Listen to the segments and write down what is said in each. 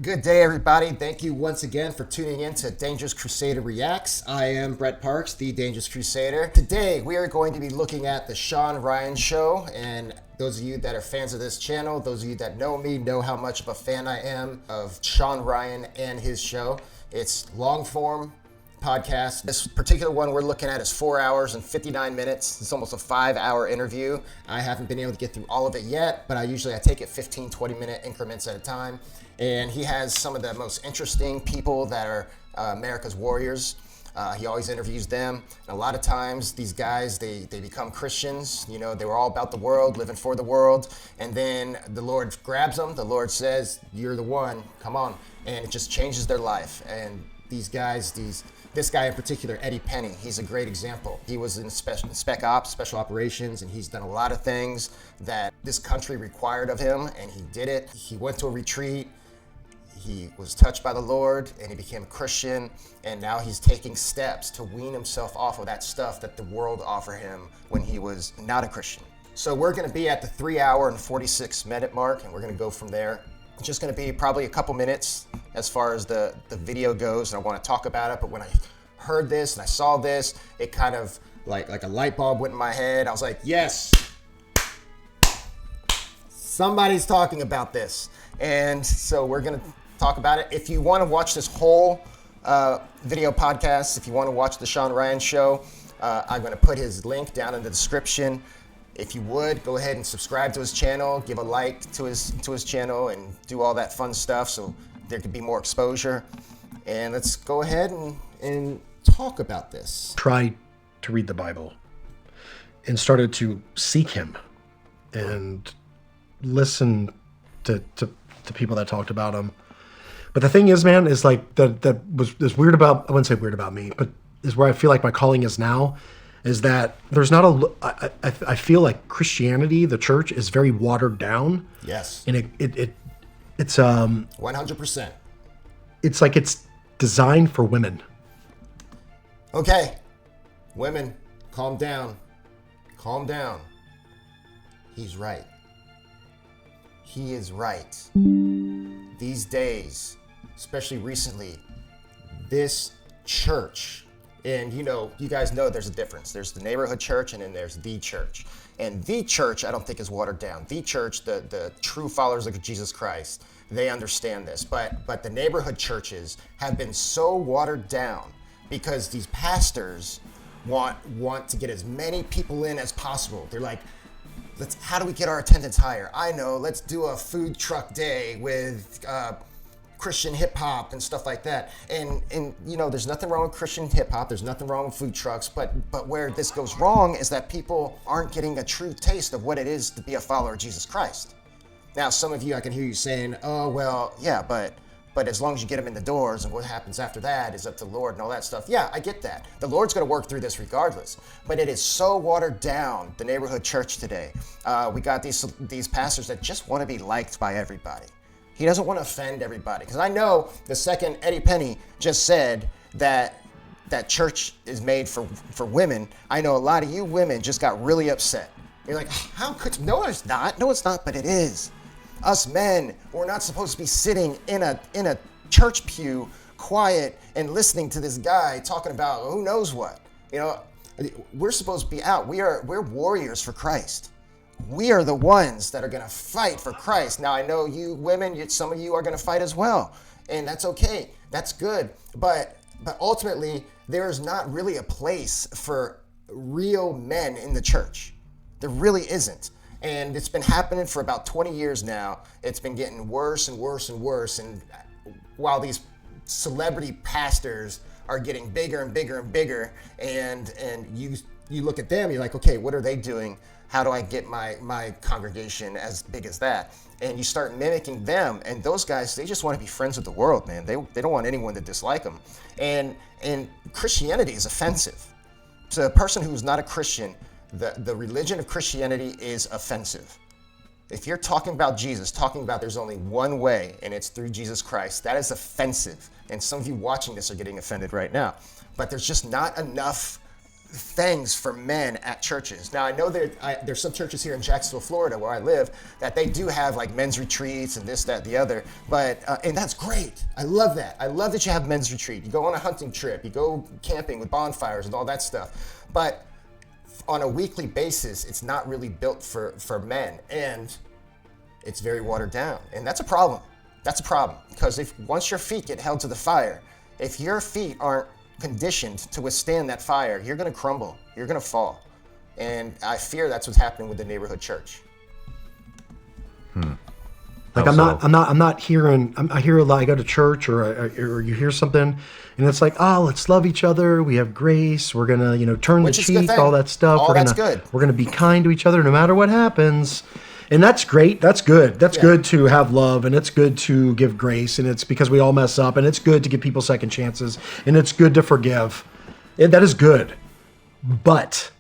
Good day, everybody. Thank you once again for tuning in to Dangerous Crusader Reacts. I am Brett Parks, the Dangerous Crusader. Today, we are going to be looking at the Shawn Ryan Show. And those of you that are fans of this channel, those of you that know me, know how much of a fan I am of Shawn Ryan and his show. It's long form podcast. This particular one we're looking at is 4 hours and 59 minutes. It's almost a 5-hour interview. I haven't been able to get through all of it yet, but I take it 15, 20-minute increments at a time. And he has some of the most interesting people that are America's warriors. He always interviews them. And a lot of times these guys, they become Christians. You know, they were all about the world, living for the world. And then the Lord grabs them. The Lord says, "You're the one, come on." And it just changes their life. And these guys, this guy in particular, Eddy Penney, he's a great example. He was in spec ops, special operations, and he's done a lot of things that this country required of him, and he did it. He went to a retreat. He was touched by the Lord and he became a Christian, and now he's taking steps to wean himself off of that stuff that the world offered him when he was not a Christian. So we're gonna be at the 3-hour and 46-minute mark, and we're gonna go from there. It's just gonna be probably a couple minutes as far as the video goes, and I wanna talk about it, but when I heard this and I saw this, it kind of like a light bulb went in my head. I was like, yes, somebody's talking about this. And so we're gonna talk about it. If you want to watch this whole video podcast, if you want to watch the Shawn Ryan Show, I'm going to put his link down in the description. If you would, go ahead and subscribe to his channel, give a like to his channel, and do all that fun stuff so there could be more exposure. And let's go ahead and talk about this. Try to read the Bible and started to seek him and listen to people that talked about him. But the thing is, man, is like that was weird about, I wouldn't say weird about me, but is where I feel like my calling is now, is that there's not I feel like Christianity, the church, is very watered down. Yes. And it's 100%. It's like it's designed for women. Okay. Women, calm down. Calm down. He's right. He is right. These days, especially recently, this church, and you guys know there's a difference. There's the neighborhood church, and then there's the church. And the church, I don't think, is watered down. The church, the true followers of Jesus Christ, they understand this. But the neighborhood churches have been so watered down because these pastors want to get as many people in as possible. They're like, how do we get our attendance higher? I know, let's do a food truck day with Christian hip hop and stuff like that. And there's nothing wrong with Christian hip hop. There's nothing wrong with food trucks. But where this goes wrong is that people aren't getting a true taste of what it is to be a follower of Jesus Christ. Now, some of you, I can hear you saying, "Oh, well, yeah, but as long as you get them in the doors, and what happens after that is up to the Lord," and all that stuff. Yeah, I get that. The Lord's going to work through this regardless. But it is so watered down, the neighborhood church today. We got these pastors that just want to be liked by everybody. He doesn't want to offend everybody. Because I know the second Eddy Penney just said that church is made for women, I know a lot of you women just got really upset. You're like, how could, no, it's not. No, it's not, but it is. Us men, we're not supposed to be sitting in a church pew, quiet and listening to this guy talking about who knows what. We're supposed to be out. We're warriors for Christ. We are the ones that are going to fight for Christ. Now, I know you women, some of you are going to fight as well, and that's okay. That's good. But ultimately, there is not really a place for real men in the church. There really isn't. And it's been happening for about 20 years now. It's been getting worse and worse and worse. And while these celebrity pastors are getting bigger and bigger and bigger, and you look at them, you're like, okay, what are they doing? How do I get my congregation as big as that? And you start mimicking them, and those guys, they just want to be friends with the world, man. They don't want anyone to dislike them. And Christianity is offensive. To a person who's not a Christian, the religion of Christianity is offensive. If you're talking about Jesus, talking about there's only one way, and it's through Jesus Christ, that is offensive. And some of you watching this are getting offended right now. But there's just not enough things for men at churches. Now I know there's some churches here in Jacksonville, Florida, where I live, that they do have like men's retreats and this, that, the other. But and that's great. I love that. I love that you have men's retreat. You go on a hunting trip. You go camping with bonfires and all that stuff. But on a weekly basis, it's not really built for men, and it's very watered down, and that's a problem. That's a problem, because if once your feet get held to the fire, if your feet aren't conditioned to withstand that fire, you're going to crumble. You're going to fall. And I fear that's what's happening with the neighborhood church. Like I'm not hearing. I hear a lot. I go to church, or you hear something, and it's like, oh, let's love each other. We have grace. We're gonna, turn the cheek, all that stuff. We're gonna be kind to each other no matter what happens. And that's great. That's good. That's good to have love, and it's good to give grace, and it's because we all mess up, and it's good to give people second chances, and it's good to forgive. And that is good. But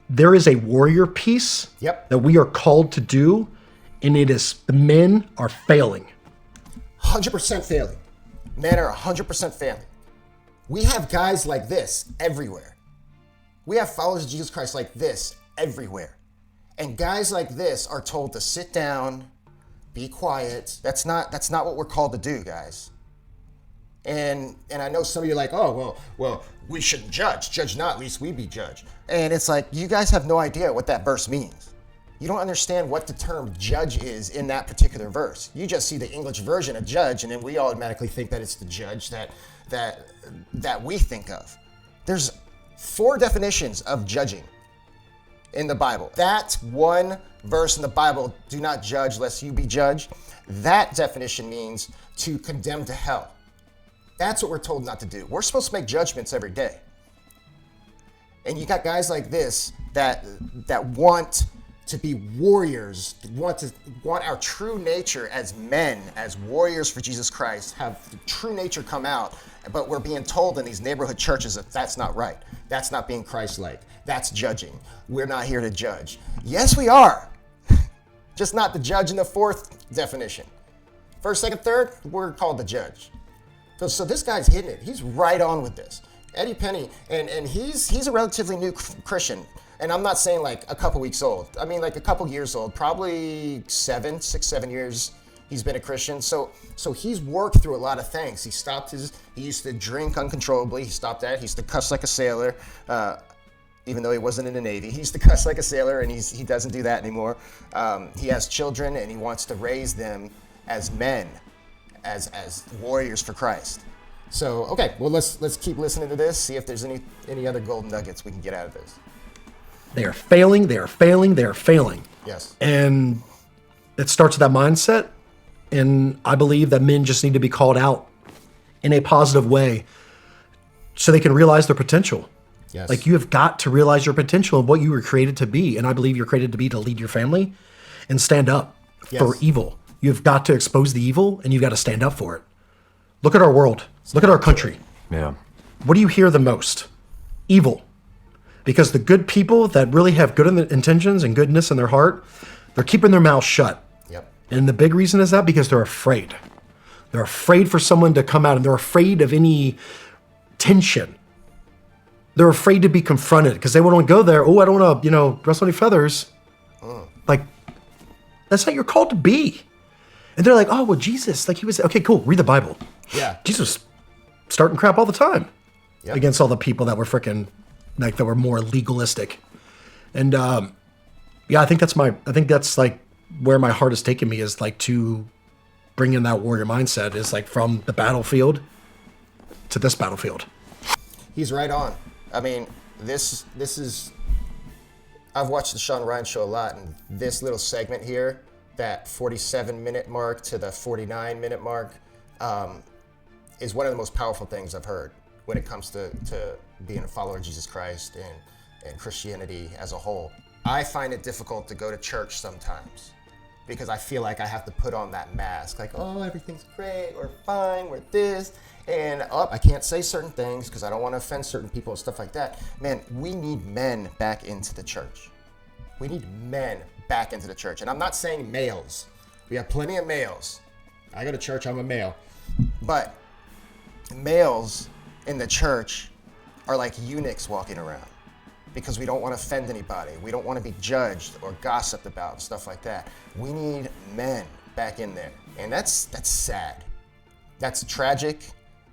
there is a warrior piece that we are called to do, and it is the men are failing. 100% failing. Men are 100% failing. We have guys like this everywhere. We have followers of Jesus Christ like this everywhere. And guys like this are told to sit down, be quiet. That's not what we're called to do, guys. And I know some of you are like, oh, well, we shouldn't judge. Judge not, lest we be judged. And it's like, you guys have no idea what that verse means. You don't understand what the term judge is in that particular verse. You just see the English version of judge, and then we automatically think that it's the judge that we think of. There's 4 definitions of judging in the Bible. That one verse in the Bible, do not judge lest you be judged, that definition means to condemn to hell. That's what we're told not to do. We're supposed to make judgments every day. And you got guys like this that want to be warriors, want our true nature as men, as warriors for Jesus Christ, have the true nature come out, but we're being told in these neighborhood churches that that's not right. That's not being Christ-like. That's judging. We're not here to judge. Yes, we are. Just not the judge in the 4th definition. 1st, 2nd, 3rd, we're called the judge. So this guy's hitting it. He's right on with this. Eddy Penney, and he's a relatively new Christian. And I'm not saying like a couple weeks old. I mean like a couple years old, probably 6, 7 years he's been a Christian. So he's worked through a lot of things. He used to drink uncontrollably. He stopped that. He used to cuss like a sailor, even though he wasn't in the Navy. He used to cuss like a sailor, and he doesn't do that anymore. He has children, and he wants to raise them as men, as warriors for Christ. So, okay, well, let's keep listening to this, see if there's any other golden nuggets we can get out of this. They are failing, they are failing, they are failing. Yes. And it starts with that mindset. And I believe that men just need to be called out in a positive way so they can realize their potential. Yes. Like, you have got to realize your potential and what you were created to be. And I believe you're created to be to lead your family and stand up for evil. You've got to expose the evil, and you've got to stand up for it. Look at our world. Look at our country. Yeah. What do you hear the most? Evil. Because the good people that really have good intentions and goodness in their heart, they're keeping their mouths shut. Yep. And the big reason is that because they're afraid. They're afraid for someone to come out, and they're afraid of any tension. They're afraid to be confronted because they won't go there. Oh, I don't want to, rustle any feathers. Like, that's not you're called to be. And they're like, oh, well, Jesus, like he was, okay, cool, read the Bible. Yeah. Jesus starting crap all the time against all the people that were freaking, like, that were more legalistic. And I think that's like where my heart has taken me, is like to bring in that warrior mindset, is like from the battlefield to this battlefield. He's right on. I mean, this is, I've watched the Shawn Ryan Show a lot, and this little segment here, that 47-minute mark to the 49-minute mark, is one of the most powerful things I've heard when it comes to being a follower of Jesus Christ and Christianity as a whole. I find it difficult to go to church sometimes because I feel like I have to put on that mask, like, oh, everything's great, we're fine, we're this, and I can't say certain things because I don't want to offend certain people and stuff like that. Man, we need men back into the church. We need men back into the church. And I'm not saying males. We have plenty of males. I go to church, I'm a male. But males in the church are like eunuchs walking around. because we don't want to offend anybody. We don't want to be judged or gossiped about and stuff like that. We need men back in there. And that's sad. That's tragic.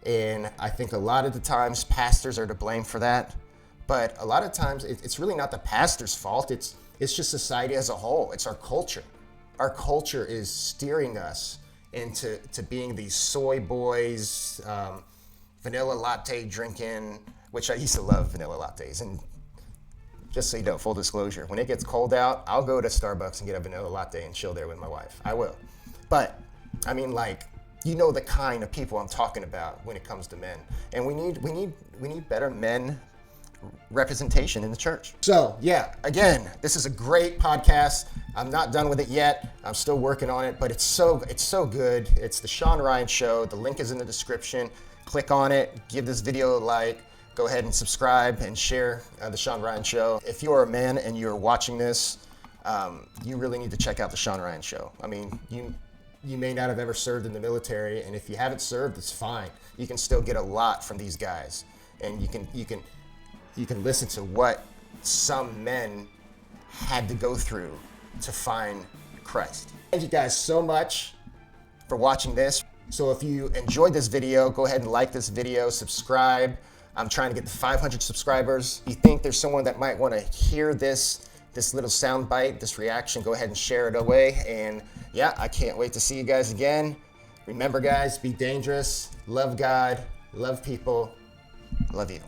And I think a lot of the times pastors are to blame for that. But a lot of times it's really not the pastor's fault. It's just society as a whole. It's our culture. Our culture is steering us into being these soy boys, vanilla latte drinking, which I used to love vanilla lattes. And just so you know, full disclosure, when it gets cold out, I'll go to Starbucks and get a vanilla latte and chill there with my wife. I will. But I mean, like, you know the kind of people I'm talking about when it comes to men. And we need better men representation in the church. So yeah, again, this is a great podcast. I'm not done with it yet. I'm still working on it, but it's so good. It's the Shawn Ryan Show. The link is in the description. Click on it, give this video a like, go ahead and subscribe and share the Shawn Ryan Show. If you're a man and you're watching this, you really need to check out the Shawn Ryan Show. I mean, you may not have ever served in the military, and if you haven't served, it's fine. You can still get a lot from these guys, and you can listen to what some men had to go through to find Christ. Thank you guys so much for watching this. So if you enjoyed this video, go ahead and like this video, subscribe. I'm trying to get to 500 subscribers. If you think there's someone that might want to hear this little sound bite, this reaction, go ahead and share it away. And yeah, I can't wait to see you guys again. Remember guys, be dangerous, love God, love people, love you.